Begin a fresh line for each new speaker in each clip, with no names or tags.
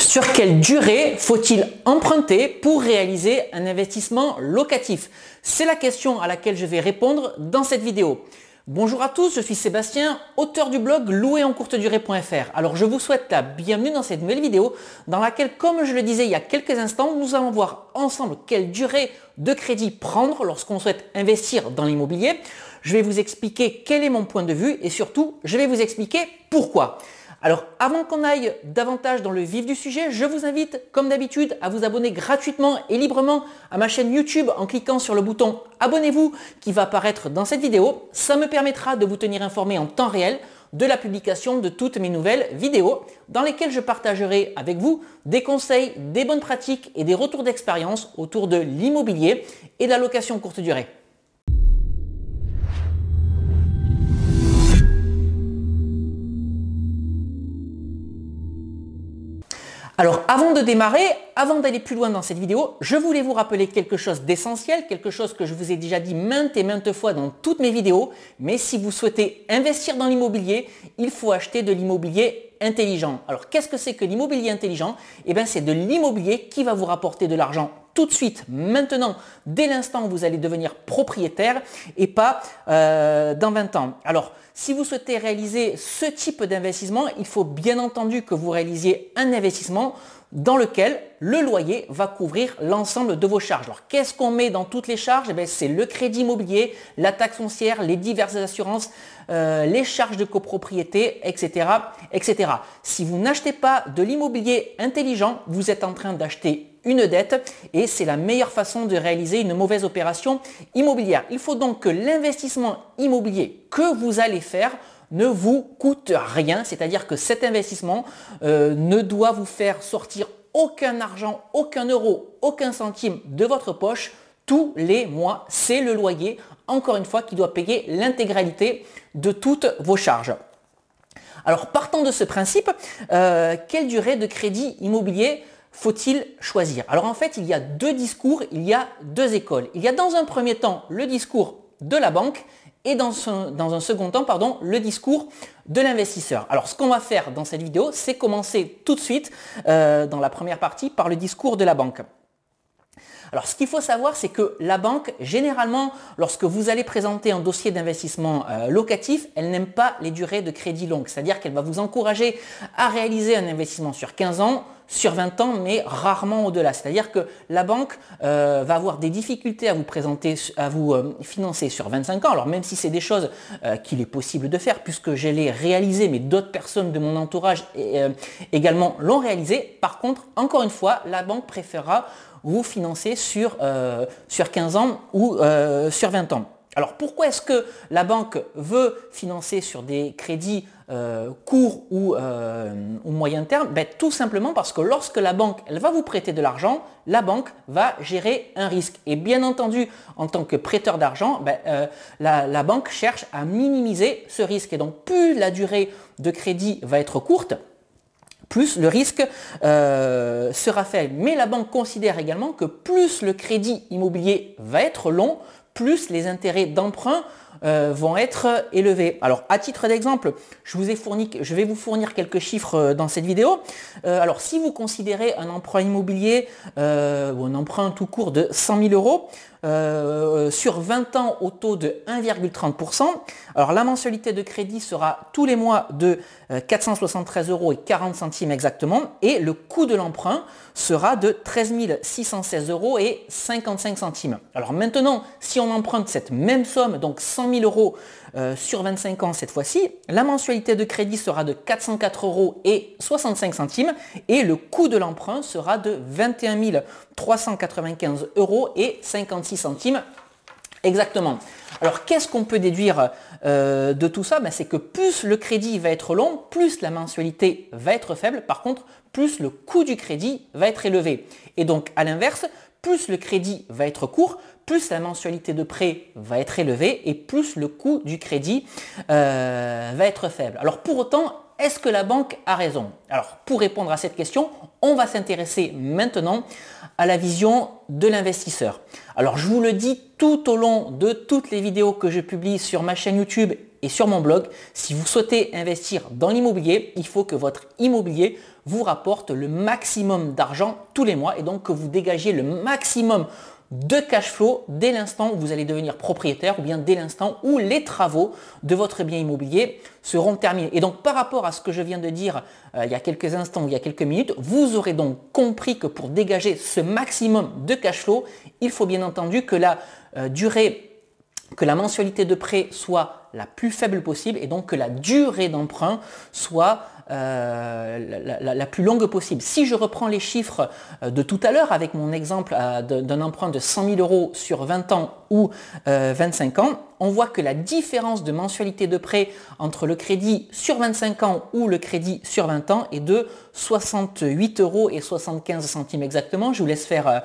Sur quelle durée faut-il emprunter pour réaliser un investissement locatif? C'est la question à laquelle je vais répondre dans cette vidéo. Bonjour à tous, je suis Sébastien, auteur du blog louerencourtedurée.fr. Alors je vous souhaite la bienvenue dans cette nouvelle vidéo dans laquelle, comme je le disais il y a quelques instants, nous allons voir ensemble quelle durée de crédit prendre lorsqu'on souhaite investir dans l'immobilier. Je vais vous expliquer quel est mon point de vue et surtout, je vais vous expliquer pourquoi. Alors avant qu'on aille davantage dans le vif du sujet, je vous invite comme d'habitude à vous abonner gratuitement et librement à ma chaîne YouTube en cliquant sur le bouton abonnez-vous qui va apparaître dans cette vidéo. Ça me permettra de vous tenir informé en temps réel de la publication de toutes mes nouvelles vidéos dans lesquelles je partagerai avec vous des conseils, des bonnes pratiques et des retours d'expérience autour de l'immobilier et de la location courte durée. Alors avant de démarrer, avant d'aller plus loin dans cette vidéo, je voulais vous rappeler quelque chose d'essentiel, quelque chose que je vous ai déjà dit maintes et maintes fois dans toutes mes vidéos, mais si vous souhaitez investir dans l'immobilier, il faut acheter de l'immobilier intelligent. Alors qu'est-ce que c'est que l'immobilier intelligent? Eh bien c'est de l'immobilier qui va vous rapporter de l'argent tout de suite, maintenant, dès l'instant où vous allez devenir propriétaire et pas dans 20 ans. Alors, si vous souhaitez réaliser ce type d'investissement, il faut bien entendu que vous réalisiez un investissement dans lequel le loyer va couvrir l'ensemble de vos charges. Alors, qu'est-ce qu'on met dans toutes les charges? Eh bien, c'est le crédit immobilier, la taxe foncière, les diverses assurances, les charges de copropriété, etc., etc. Si vous n'achetez pas de l'immobilier intelligent, vous êtes en train d'acheter une dette et c'est la meilleure façon de réaliser une mauvaise opération immobilière. Il faut donc que l'investissement immobilier que vous allez faire ne vous coûte rien, c'est-à-dire que cet investissement ne doit vous faire sortir aucun argent, aucun euro, aucun centime de votre poche tous les mois. C'est le loyer, encore une fois, qui doit payer l'intégralité de toutes vos charges. Alors partant de ce principe, quelle durée de crédit immobilier faut-il choisir? Alors en fait, il y a deux discours, il y a deux écoles. Il y a dans un premier temps le discours de la banque et dans un second temps, le discours de l'investisseur. Alors ce qu'on va faire dans cette vidéo, c'est commencer tout de suite dans la première partie par le discours de la banque. Alors ce qu'il faut savoir, c'est que la banque, généralement, lorsque vous allez présenter un dossier d'investissement locatif, elle n'aime pas les durées de crédit longues. C'est-à-dire qu'elle va vous encourager à réaliser un investissement sur 15 ans, sur 20 ans, mais rarement au-delà. C'est-à-dire que la banque va avoir des difficultés à vous présenter, à vous financer sur 25 ans. Alors même si c'est des choses qu'il est possible de faire, puisque je l'ai réalisé, mais d'autres personnes de mon entourage également l'ont réalisé. Par contre, encore une fois, la banque préférera vous financer sur 15 ans ou sur 20 ans. Alors pourquoi est-ce que la banque veut financer sur des crédits courts ou moyen terme? Tout simplement parce que lorsque la banque elle va vous prêter de l'argent, la banque va gérer un risque. Et bien entendu, en tant que prêteur d'argent, la banque cherche à minimiser ce risque. Et donc plus la durée de crédit va être courte, plus le risque sera faible. Mais la banque considère également que plus le crédit immobilier va être long, plus les intérêts d'emprunt vont être élevés. Alors à titre d'exemple, je vais vous fournir quelques chiffres dans cette vidéo. Alors si vous considérez un emprunt immobilier ou un emprunt tout court de 100 000 euros, sur 20 ans au taux de 1,30%. Alors la mensualité de crédit sera tous les mois de 473,40 euros exactement et le coût de l'emprunt sera de 13 616,55 euros. Alors maintenant, si on emprunte cette même somme, donc 100 000 euros sur 25 ans cette fois-ci, la mensualité de crédit sera de 404,65 euros et le coût de l'emprunt sera de 21 395,56 euros exactement. Alors qu'est-ce qu'on peut déduire de tout ça? C'est que plus le crédit va être long, plus la mensualité va être faible. Par contre, plus le coût du crédit va être élevé. Et donc à l'inverse, plus le crédit va être court, plus la mensualité de prêt va être élevée et plus le coût du crédit va être faible. Alors pour autant, est-ce que la banque a raison? Alors pour répondre à cette question, on va s'intéresser maintenant à la vision de l'investisseur. Alors je vous le dis tout au long de toutes les vidéos que je publie sur ma chaîne YouTube et sur mon blog. Si vous souhaitez investir dans l'immobilier, il faut que votre immobilier vous rapporte le maximum d'argent tous les mois et donc que vous dégagiez le maximum de cash flow dès l'instant où vous allez devenir propriétaire ou bien dès l'instant où les travaux de votre bien immobilier seront terminés. Et donc par rapport à ce que je viens de dire il y a quelques instants ou il y a quelques minutes, vous aurez donc compris que pour dégager ce maximum de cash flow, il faut bien entendu que la mensualité de prêt soit la plus faible possible et donc que la durée d'emprunt soit la plus longue possible. Si je reprends les chiffres de tout à l'heure avec mon exemple d'un emprunt de 100 000 euros sur 20 ans ou 25 ans, on voit que la différence de mensualité de prêt entre le crédit sur 25 ans ou le crédit sur 20 ans est de 68 euros et 75 centimes exactement. Je vous laisse faire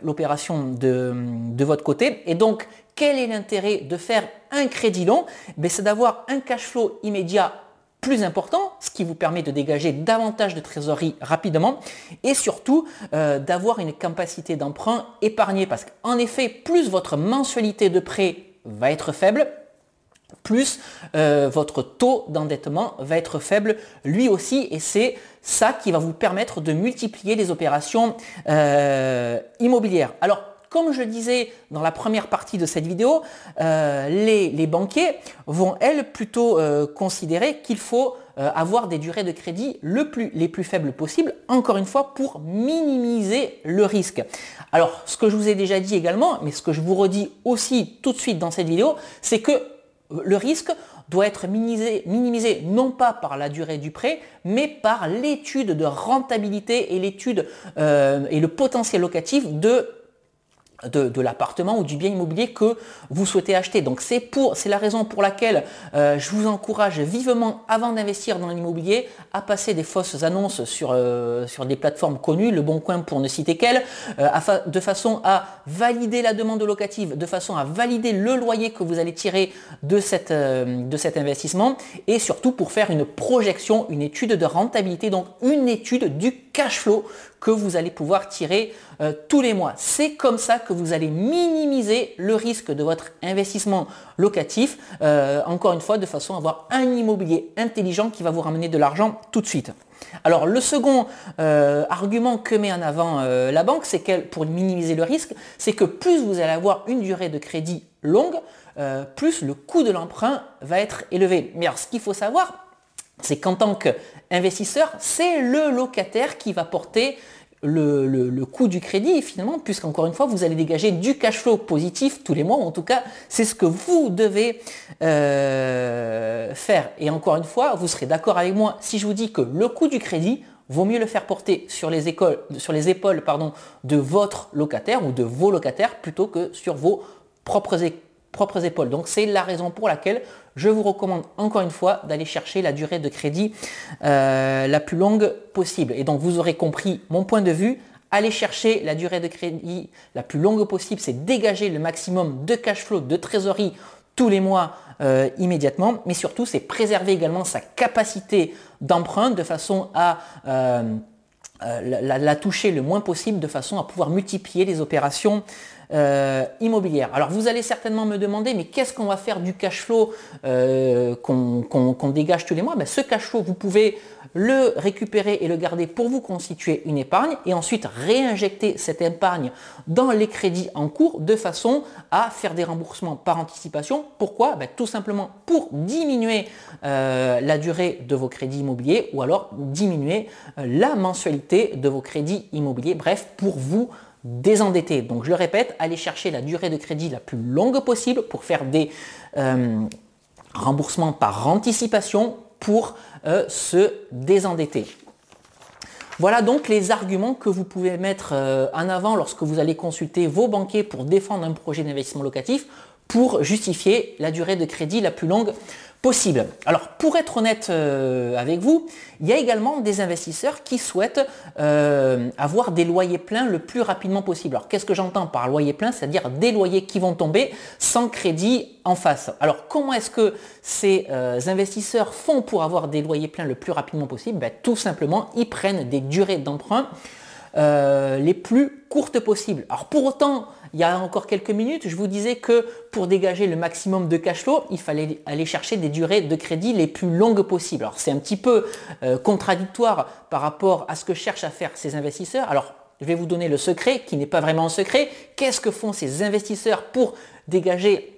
l'opération de votre côté. Et donc, quel est l'intérêt de faire un crédit long? C'est d'avoir un cash flow immédiat plus important, ce qui vous permet de dégager davantage de trésorerie rapidement et surtout d'avoir une capacité d'emprunt épargnée parce qu'en effet, plus votre mensualité de prêt va être faible, plus votre taux d'endettement va être faible lui aussi et c'est ça qui va vous permettre de multiplier les opérations immobilières. Alors, comme je disais dans la première partie de cette vidéo, les banquiers vont, elles, plutôt considérer qu'il faut avoir des durées de crédit les plus faibles possibles, encore une fois, pour minimiser le risque. Alors, ce que je vous ai déjà dit également, mais ce que je vous redis aussi tout de suite dans cette vidéo, c'est que le risque doit être minimisé non pas par la durée du prêt, mais par l'étude de rentabilité et l'étude et le potentiel locatif de l'appartement ou du bien immobilier que vous souhaitez acheter. Donc c'est la raison pour laquelle je vous encourage vivement avant d'investir dans l'immobilier à passer des fausses annonces sur des plateformes connues, Le Bon Coin pour ne citer qu'elles, de façon à valider la demande locative, de façon à valider le loyer que vous allez tirer de cet investissement et surtout pour faire une projection, une étude de rentabilité, donc une étude du cash flow que vous allez pouvoir tirer tous les mois. C'est comme ça que vous allez minimiser le risque de votre investissement locatif, encore une fois, de façon à avoir un immobilier intelligent qui va vous ramener de l'argent tout de suite. Alors le second argument que met en avant la banque, c'est qu'elle, pour minimiser le risque, c'est que plus vous allez avoir une durée de crédit longue, plus le coût de l'emprunt va être élevé. Mais alors ce qu'il faut savoir, c'est qu'en tant qu'investisseur, c'est le locataire qui va porter le coût du crédit finalement, puisqu'encore une fois, vous allez dégager du cash flow positif tous les mois, ou en tout cas, c'est ce que vous devez faire. Et encore une fois, vous serez d'accord avec moi si je vous dis que le coût du crédit, vaut mieux le faire porter sur les épaules de votre locataire ou de vos locataires plutôt que sur vos propres épaules. Donc c'est la raison pour laquelle je vous recommande encore une fois d'aller chercher la durée de crédit la plus longue possible. Et donc vous aurez compris mon point de vue. Aller chercher la durée de crédit la plus longue possible, c'est dégager le maximum de cash flow, de trésorerie tous les mois immédiatement. Mais surtout, c'est préserver également sa capacité d'emprunt de façon à la toucher le moins possible, de façon à pouvoir multiplier les opérations immobilière. Alors vous allez certainement me demander, mais qu'est-ce qu'on va faire du cash flow qu'on dégage tous les mois? Ce cash flow, vous pouvez le récupérer et le garder pour vous constituer une épargne et ensuite réinjecter cette épargne dans les crédits en cours de façon à faire des remboursements par anticipation. Pourquoi? Tout simplement pour diminuer la durée de vos crédits immobiliers ou alors diminuer la mensualité de vos crédits immobiliers. Bref, pour vous désendetter. Donc je le répète, allez chercher la durée de crédit la plus longue possible pour faire des remboursements par anticipation pour se désendetter. Voilà donc les arguments que vous pouvez mettre en avant lorsque vous allez consulter vos banquiers pour défendre un projet d'investissement locatif pour justifier la durée de crédit la plus longue possible. Alors pour être honnête avec vous, il y a également des investisseurs qui souhaitent avoir des loyers pleins le plus rapidement possible. Alors qu'est-ce que j'entends par loyer plein? C'est-à-dire des loyers qui vont tomber sans crédit en face. Alors comment est-ce que ces investisseurs font pour avoir des loyers pleins le plus rapidement possible? Tout simplement, ils prennent des durées d'emprunt les plus courtes possibles. Alors pour autant, il y a encore quelques minutes, je vous disais que pour dégager le maximum de cash flow, il fallait aller chercher des durées de crédit les plus longues possibles. Alors c'est un petit peu contradictoire par rapport à ce que cherchent à faire ces investisseurs. Alors je vais vous donner le secret qui n'est pas vraiment un secret. Qu'est-ce que font ces investisseurs pour dégager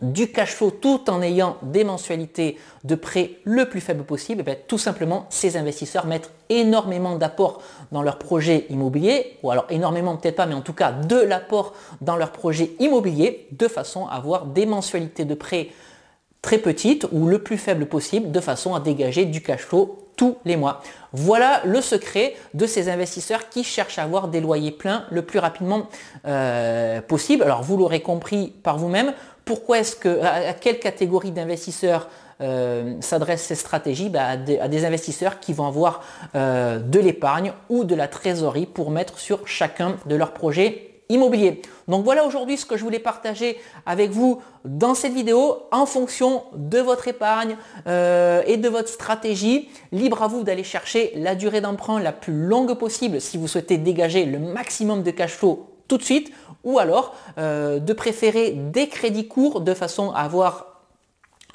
du cash flow tout en ayant des mensualités de prêt le plus faible possible? Tout simplement, ces investisseurs mettent énormément d'apports dans leur projet immobilier, ou alors énormément peut-être pas, mais en tout cas de l'apport dans leur projet immobilier de façon à avoir des mensualités de prêt très petites ou le plus faible possible de façon à dégager du cash flow tous les mois. Voilà le secret de ces investisseurs qui cherchent à avoir des loyers pleins le plus rapidement possible. Alors vous l'aurez compris par vous-même, pourquoi est-ce que, à quelle catégorie d'investisseurs s'adressent ces stratégies? À des investisseurs qui vont avoir de l'épargne ou de la trésorerie pour mettre sur chacun de leurs projets immobiliers. Donc voilà aujourd'hui ce que je voulais partager avec vous dans cette vidéo en fonction de votre épargne et de votre stratégie. Libre à vous d'aller chercher la durée d'emprunt la plus longue possible si vous souhaitez dégager le maximum de cash flow tout de suite, ou alors de préférer des crédits courts de façon à avoir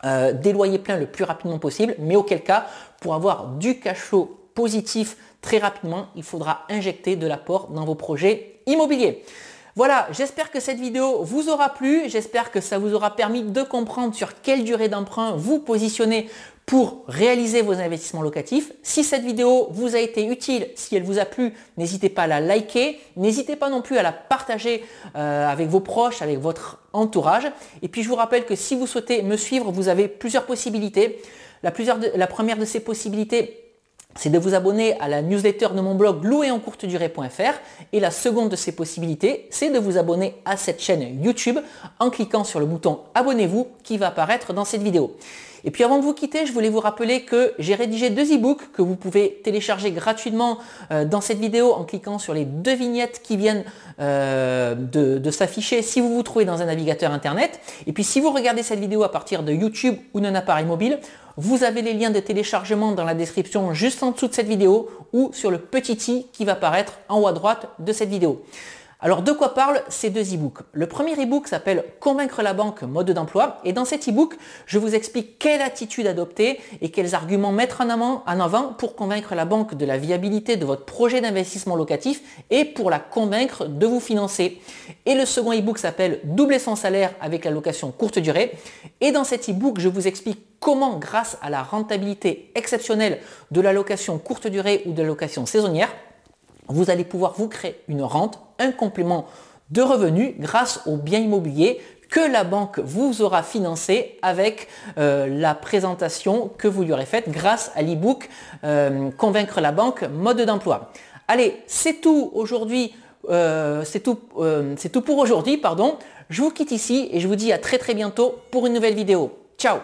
des loyers pleins le plus rapidement possible, mais auquel cas, pour avoir du cash flow positif très rapidement, il faudra injecter de l'apport dans vos projets immobiliers. Voilà, j'espère que cette vidéo vous aura plu, j'espère que ça vous aura permis de comprendre sur quelle durée d'emprunt vous positionnez pour réaliser vos investissements locatifs. Si cette vidéo vous a été utile, si elle vous a plu, n'hésitez pas à la liker, n'hésitez pas non plus à la partager avec vos proches, avec votre entourage. Et puis je vous rappelle que si vous souhaitez me suivre, vous avez plusieurs possibilités. La première de ces possibilités, c'est de vous abonner à la newsletter de mon blog louerencourtedurée.fr, et la seconde de ces possibilités, c'est de vous abonner à cette chaîne YouTube en cliquant sur le bouton abonnez-vous qui va apparaître dans cette vidéo. Et puis avant de vous quitter, je voulais vous rappeler que j'ai rédigé 2 e-books que vous pouvez télécharger gratuitement dans cette vidéo en cliquant sur les 2 vignettes qui viennent de s'afficher si vous vous trouvez dans un navigateur internet. Et puis si vous regardez cette vidéo à partir de YouTube ou d'un appareil mobile, vous avez les liens de téléchargement dans la description juste en dessous de cette vidéo ou sur le petit i qui va apparaître en haut à droite de cette vidéo. Alors de quoi parlent ces 2 e-books? Le premier e-book s'appelle Convaincre la banque, mode d'emploi, et dans cet e-book, je vous explique quelle attitude adopter et quels arguments mettre en avant pour convaincre la banque de la viabilité de votre projet d'investissement locatif et pour la convaincre de vous financer. Et le second e-book s'appelle Doubler son salaire avec la location courte durée, et dans cet e-book, je vous explique comment, grâce à la rentabilité exceptionnelle de la location courte durée ou de la location saisonnière, vous allez pouvoir vous créer une rente, un complément de revenus grâce aux biens immobiliers que la banque vous aura financé avec la présentation que vous lui aurez faite grâce à l'e-book Convaincre la banque, mode d'emploi. Allez, c'est tout aujourd'hui. C'est tout pour aujourd'hui, pardon. Je vous quitte ici et je vous dis à très bientôt pour une nouvelle vidéo. Ciao!